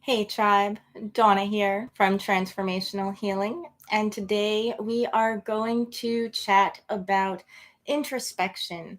Hey tribe, Dawna here from Transformational Healing, and today we are going to chat about introspection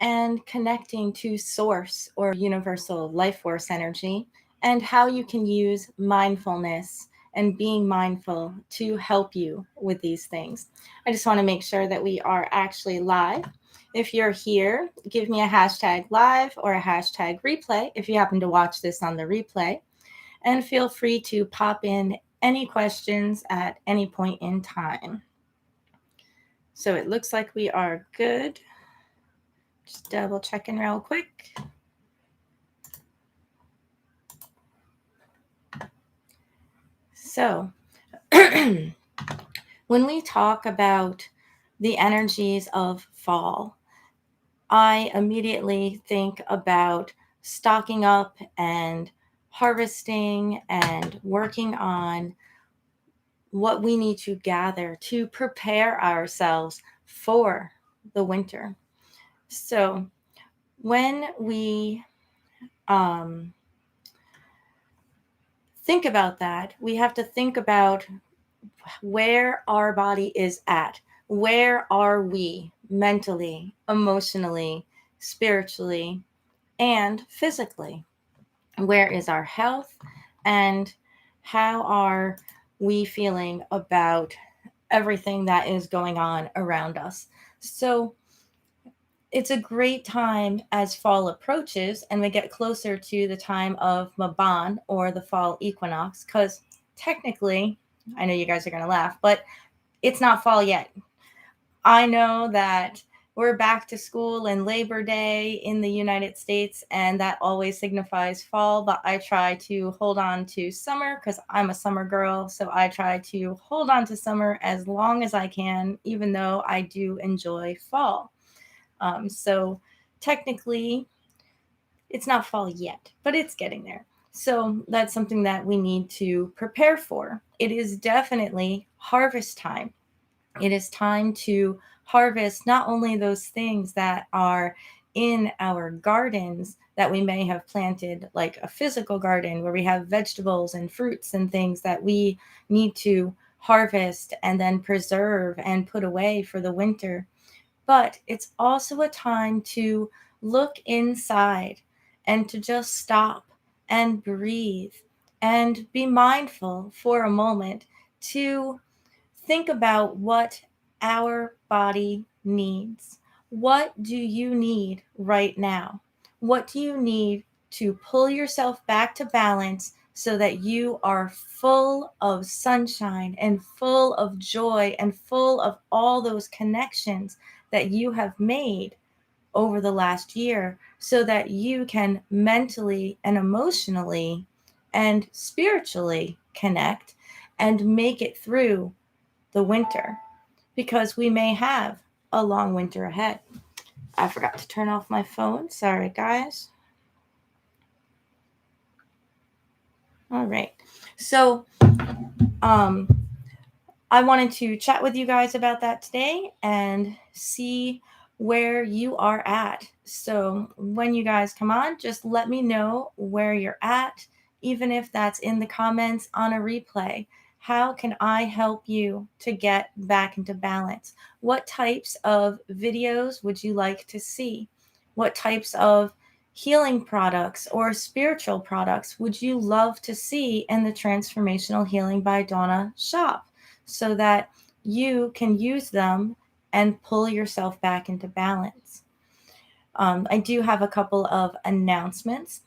and connecting to source or universal life force energy and how you can use mindfulness and being mindful to help you with these things. I just want to make sure that we are actually live. If you're here, give me a hashtag live or a hashtag replay if you happen to watch this on the replay, and feel free to pop in any questions at any point in time. So it looks like we are good. Just double checking real quick. So when we talk about the energies of fall, I immediately think about stocking up and harvesting and working on what we need to gather to prepare ourselves for the winter. So when we think about that, we have to think about where our body is at. Where are we mentally, emotionally, spiritually, and physically? Where is our health? And how are we feeling about everything that is going on around us? So it's a great time as fall approaches and we get closer to the time of Maban or the fall equinox, because technically, I know you guys are going to laugh, but it's not fall yet. I know that we're back to school and Labor Day in the United States, and that always signifies fall, but I try to hold on to summer because I'm a summer girl. So I try to hold on to summer as long as I can, even though I do enjoy fall. So technically, it's not fall yet, but it's getting there. So that's something that we need to prepare for. It is definitely harvest time. It is time to harvest not only those things that are in our gardens that we may have planted, like a physical garden where we have vegetables and fruits and things that we need to harvest and then preserve and put away for the winter, but it's also a time to look inside and to just stop and breathe and be mindful for a moment to think about what our body needs. What do you need right now? What do you need to pull yourself back to balance so that you are full of sunshine and full of joy and full of all those connections that you have made over the last year, so that you can mentally and emotionally and spiritually connect and make it through the winter, because we may have a long winter ahead. I forgot to turn off my phone. Sorry, guys. All right. So, um, I wanted to chat with you guys about that today and see where you are at. So, when you guys come on, just let me know where you're at, even if that's in the comments on a replay. How can I help you to get back into balance? What types of videos would you like to see? What types of healing products or spiritual products would you love to see in the Transformational Healing by Dawna shop, so that you can use them and pull yourself back into balance? I do have a couple of announcements.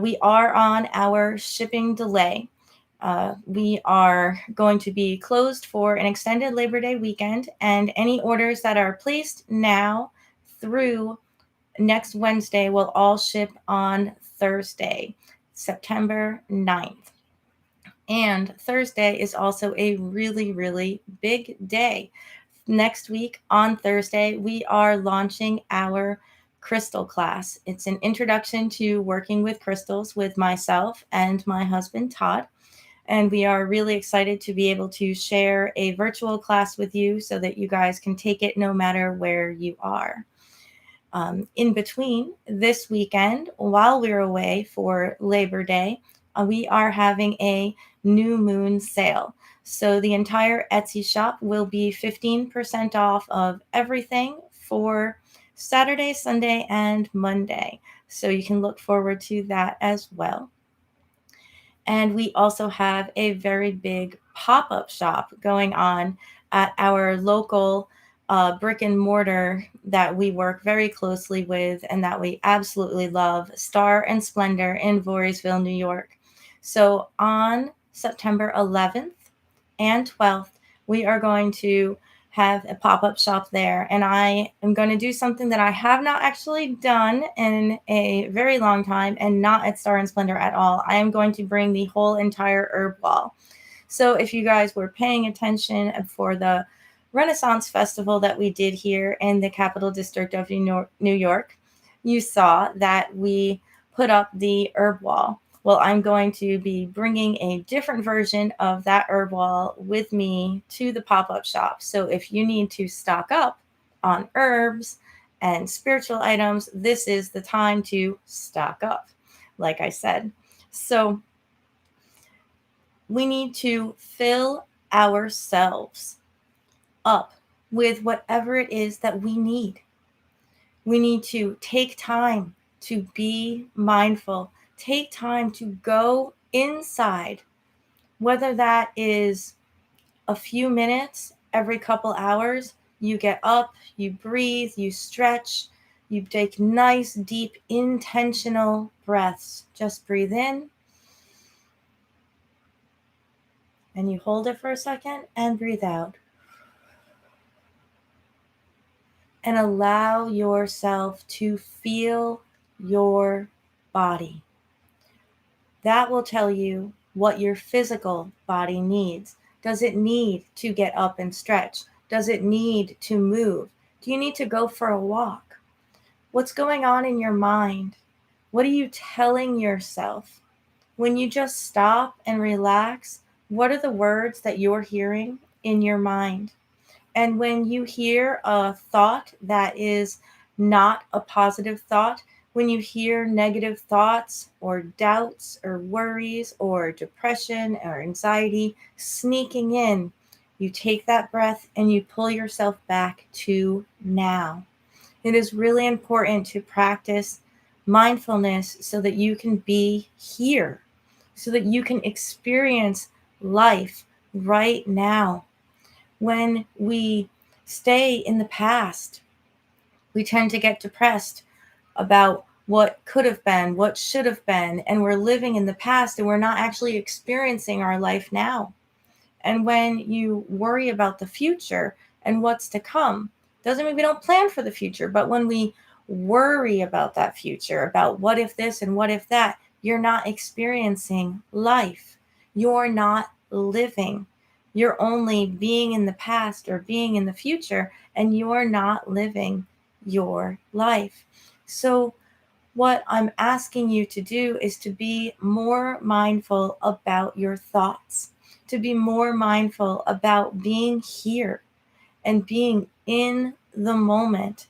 We are on our shipping delay. We are going to be closed for an extended Labor Day weekend, and any orders that are placed now through next Wednesday will all ship on Thursday, September 9th. And Thursday is also a really, really big day. Next week on Thursday, we are launching our crystal class. It's an introduction to working with crystals with myself and my husband, Todd. And we are really excited to be able to share a virtual class with you so that you guys can take it no matter where you are. In between this weekend, while we're away for Labor Day, we are having a new moon sale. So the entire Etsy shop will be 15% off of everything for Saturday, Sunday, and Monday. So you can look forward to that as well. And we also have a very big pop up shop going on at our local brick and mortar that we work very closely with and that we absolutely love, Star and Splendor in Voorheesville, New York. So on September 11th and 12th, we are going to have a pop-up shop there, and I am going to do something that I have not actually done in a very long time, and not at Star and Splendor at all. I am going to bring the whole entire herb wall. So if you guys were paying attention for the Renaissance Festival that we did here in the Capital District of New York, you saw that we put up the herb wall. Well, I'm going to be bringing a different version of that herb wall with me to the pop-up shop. So if you need to stock up on herbs and spiritual items, this is the time to stock up, like I said. So we need to fill ourselves up with whatever it is that we need. We need to take time to be mindful, take time to go inside, whether that is a few minutes every couple hours. You get up, you breathe, you stretch, you take nice, deep, intentional breaths. Just breathe in and you hold it for a second and breathe out. And allow yourself to feel your body. That will tell you what your physical body needs. Does it need to get up and stretch? Does it need to move? Do you need to go for a walk? What's going on in your mind? What are you telling yourself? When you just stop and relax, what are the words that you're hearing in your mind? And when you hear a thought that is not a positive thought, when you hear negative thoughts or doubts or worries or depression or anxiety sneaking in, you take that breath and you pull yourself back to now. It is really important to practice mindfulness so that you can be here, so that you can experience life right now. When we stay in the past, we tend to get depressed about what could have been, what should have been, and we're living in the past and we're not actually experiencing our life now. And when you worry about the future and what's to come, doesn't mean we don't plan for the future, but when we worry about that future, about what if this and what if that, you're not experiencing life. You're not living. You're only being in the past or being in the future, and you're not living your life. So what I'm asking you to do is to be more mindful about your thoughts, to be more mindful about being here and being in the moment,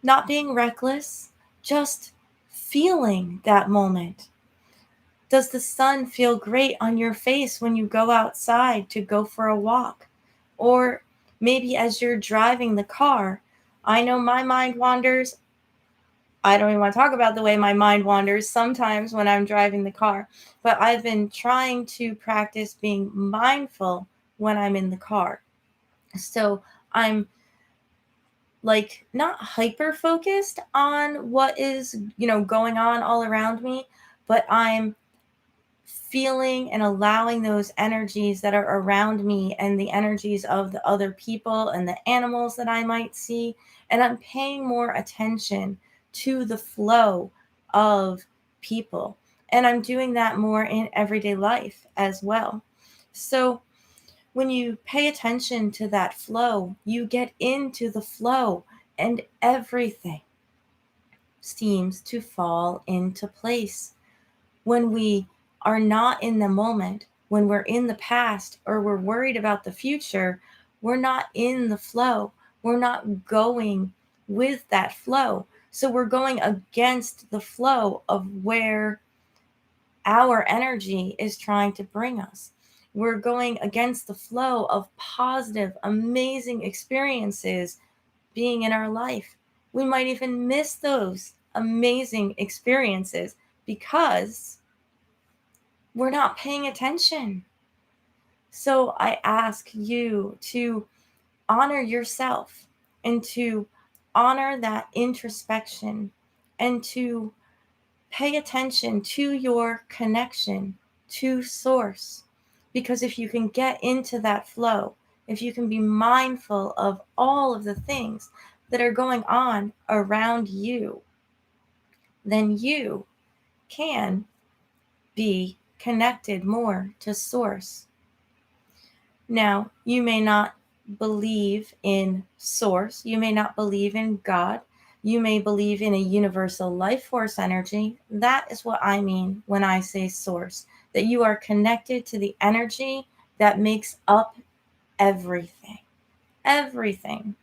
not being reckless, just feeling that moment. Does the sun feel great on your face when you go outside to go for a walk? Or maybe as you're driving the car, I know my mind wanders. I don't even want to talk about the way my mind wanders sometimes when I'm driving the car, but I've been trying to practice being mindful when I'm in the car. So I'm like not hyper focused on what is, going on all around me, but I'm feeling and allowing those energies that are around me and the energies of the other people and the animals that I might see. And I'm paying more attention to the flow of people. And I'm doing that more in everyday life as well. So when you pay attention to that flow, you get into the flow and everything seems to fall into place. When we are not in the moment, when we're in the past or we're worried about the future, we're not in the flow. We're not going with that flow. So we're going against the flow of where our energy is trying to bring us. We're going against the flow of positive, amazing experiences being in our life. We might even miss those amazing experiences because we're not paying attention. So I ask you to honor yourself and to honor that introspection and to pay attention to your connection to source. Because if you can get into that flow, if you can be mindful of all of the things that are going on around you, then you can be connected more to source. Now, you may not believe in source, you may not believe in God, you may believe in a universal life force energy. That is what I mean when I say source, that you are connected to the energy that makes up everything, everything.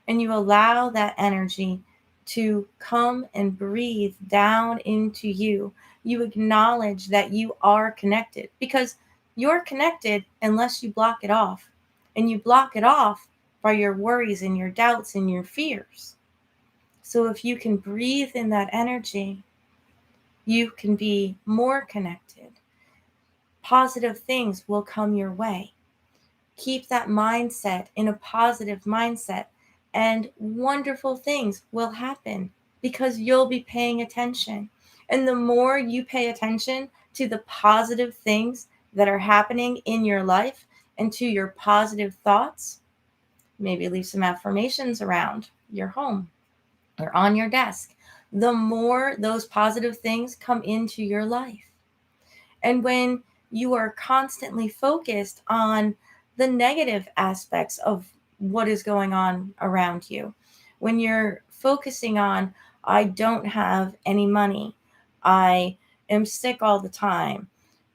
And you allow that energy to come and breathe down into you. You acknowledge that you are connected because you're connected unless you block it off. And you block it off by your worries and your doubts and your fears. So if you can breathe in that energy, you can be more connected. Positive things will come your way. Keep that mindset in a positive mindset, and wonderful things will happen because you'll be paying attention. And the more you pay attention to the positive things that are happening in your life and to your positive thoughts, maybe leave some affirmations around your home or on your desk, the more those positive things come into your life. And when you are constantly focused on the negative aspects of what is going on around you, when you're focusing on, I don't have any money, I am sick all the time,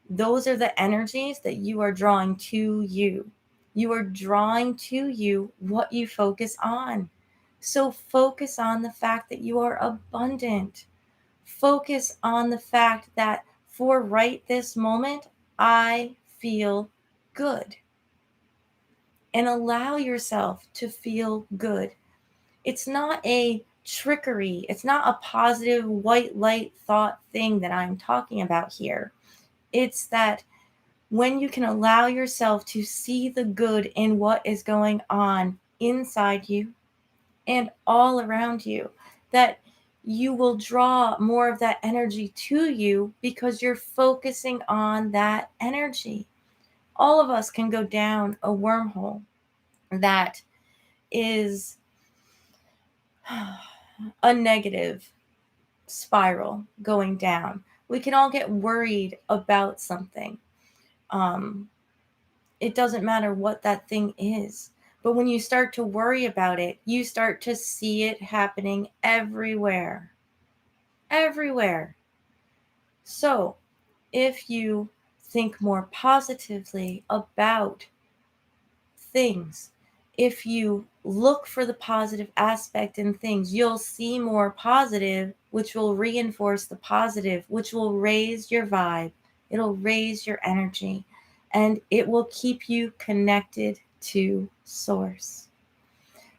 those are the energies that you are drawing to you. You are drawing to you what you focus on. So focus on the fact that you are abundant. Focus on the fact that for right this moment, I feel good. And allow yourself to feel good. It's not a trickery, it's not a positive white light thought thing that I'm talking about here. It's that when you can allow yourself to see the good in what is going on inside you and all around you, that you will draw more of that energy to you because you're focusing on that energy. All of us can go down a wormhole that is a negative spiral going down. We can all get worried about something. Um, it doesn't matter what that thing is. But when you start to worry about it, you start to see it happening everywhere. Everywhere. So, if you think more positively about things, if you look for the positive aspect in things, you'll see more positive, which will reinforce the positive, which will raise your vibe, it'll raise your energy, and it will keep you connected to source.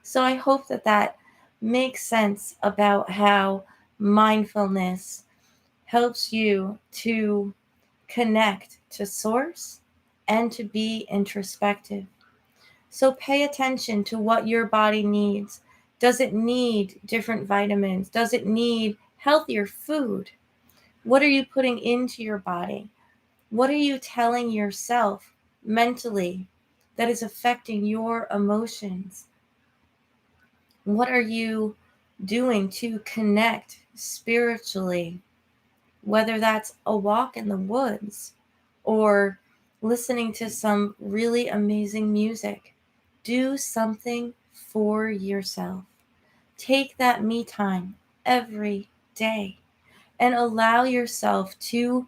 So I hope that that makes sense about how mindfulness helps you to connect to source and to be introspective. So pay attention to what your body needs. Does it need different vitamins? Does it need healthier food? What are you putting into your body? What are you telling yourself mentally that is affecting your emotions? What are you doing to connect spiritually? Whether that's a walk in the woods or listening to some really amazing music, do something for yourself. Take that me time every day and allow yourself to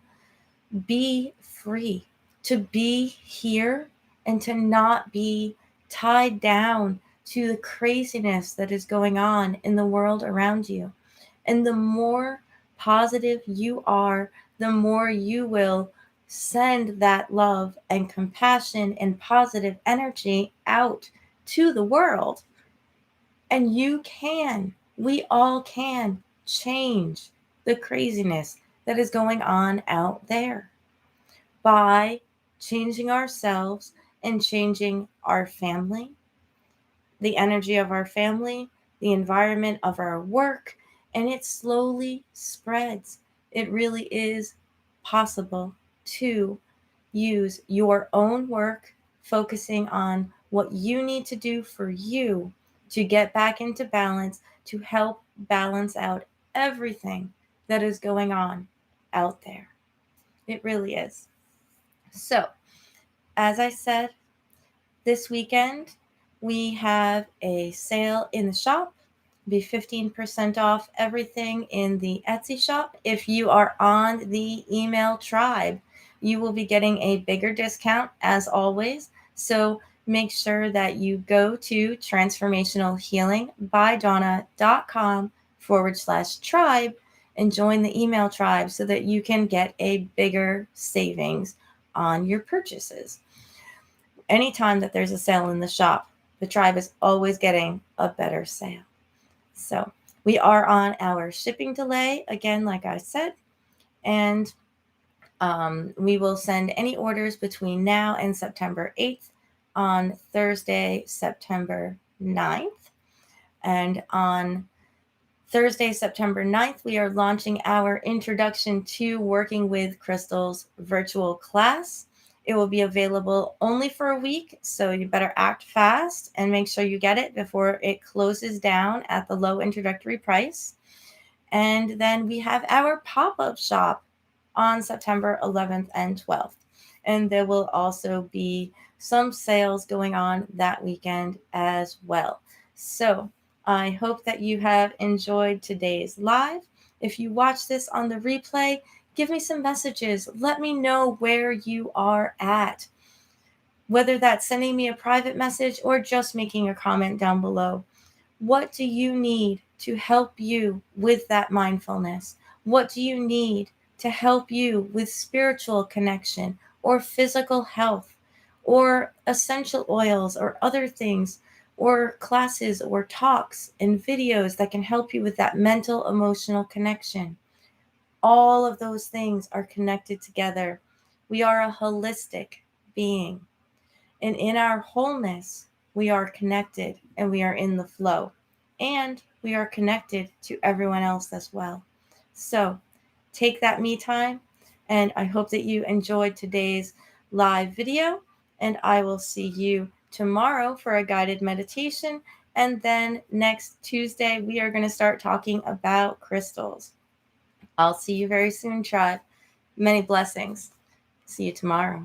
be free, to be here and to not be tied down to the craziness that is going on in the world around you. And the more positive you are, the more you will send that love and compassion and positive energy out to the world. And we all can change the craziness that is going on out there by changing ourselves and changing our family, the energy of our family, the environment of our work, and it slowly spreads. It really is possible to use your own work, focusing on what you need to do for you to get back into balance, to help balance out everything that is going on out there. It really is. So, as I said, this weekend we have a sale in the shop. Be 15% off everything in the Etsy shop. If you are on the email tribe, you will be getting a bigger discount as always. So make sure that you go to transformationalhealingbydawna.com/tribe and join the email tribe so that you can get a bigger savings on your purchases. Anytime that there's a sale in the shop, the tribe is always getting a better sale. So we are on our shipping delay again, like I said, and we will send any orders between now and September 8th on Thursday, September 9th. And on Thursday, September 9th, we are launching our Introduction to Working with Crystals virtual class. It will be available only for a week, so you better act fast and make sure you get it before it closes down at the low introductory price. And then we have our pop-up shop on September 11th and 12th. And there will also be some sales going on that weekend as well. So I hope that you have enjoyed today's live. If you watch this on the replay, give me some messages. Let me know where you are at, whether that's sending me a private message or just making a comment down below. What do you need to help you with that mindfulness? What do you need to help you with spiritual connection or physical health or essential oils or other things or classes or talks and videos that can help you with that mental, emotional connection? All of those things are connected together. We are a holistic being. And in our wholeness, we are connected and we are in the flow. And we are connected to everyone else as well. So take that me time. And I hope that you enjoyed today's live video. And I will see you tomorrow for a guided meditation. And then next Tuesday, we are going to start talking about crystals. I'll see you very soon, tribe. Many blessings. See you tomorrow.